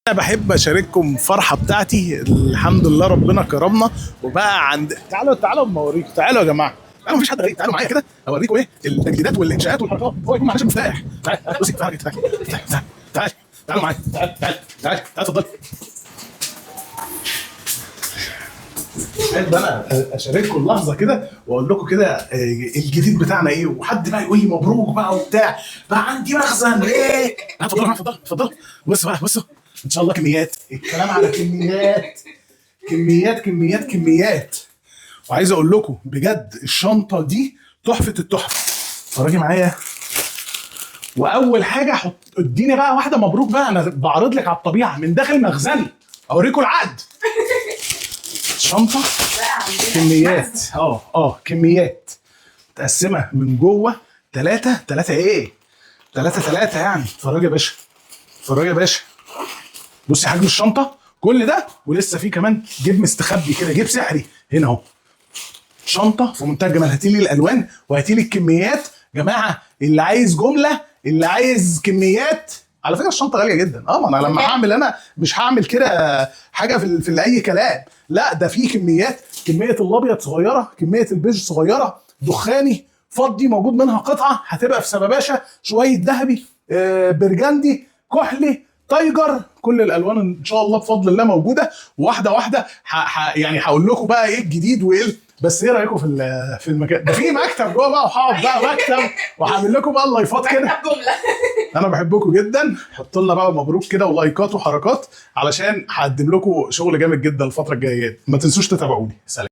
انا بحب اشارككم الفرحه بتاعتي. الحمد لله ربنا كرمنا وبقى عند تعالوا اما اوريكم. تعالوا يا جماعه، تعالوا، مفيش حد غريب، تعالوا معايا كده اوريكم ايه التجديدات والانشاءات والحركات. هو يكون معلش مفتاح. تعال بصي، تعالوا معايا، تعال اتفضل. عايز انا اشارككم اللحظه كده واقول لكم كده الجديد بتاعنا ايه، وحد بقى يقول لي مبروك بقى وبتاع. بقى عندي مخزن ايه. اتفضلوا. بصوا ان شاء الله كميات، الكلام على كميات. وعايز اقول لكم بجد الشنطه دي تحفه التحفه. اتفرجي معايا. واول حاجه اديني بقى واحده مبروك بقى، انا بعرض لك على الطبيعه من داخل مخزني، اوريكم العقد. شنطه كميات كميات متقسمه من جوه ثلاثة ايه، ثلاثة يعني. اتفرجي يا باشا، بصي حجم الشنطه كل ده، ولسه في كمان جيب مستخبي كده، جيب سحري هنا اهو. شنطه في منتهى الجمال. هاتي لي الالوان وهاتي لي الكميات جماعه، اللي عايز جمله، اللي عايز كميات. على فكره الشنطه غاليه جدا. ما انا لما هعمل، انا مش هعمل كده حاجه في اي كلام، لا ده في كميات. كميه الابيض صغيره، كميه البيج صغيره، دخاني فضي موجود منها قطعه، هتبقى في سباباشه، شويه ذهبي، برجندي، كحلي، تايجر، كل الالوان ان شاء الله بفضل الله موجوده. واحده يعني هقول لكم بقى ايه الجديد وايه. بس ايه رايكم في المكان ده؟ في مكتب جوه بقى، وهقعد بقى مكتب وهعمل لكم بقى اللايفات كده. انا بحبكم جدا. حطوا لنا بقى مبروك كده ولايكات وحركات، علشان هقدم لكم شغل جامد جدا الفتره الجايه. ما تنسوش تتابعوني. سلام.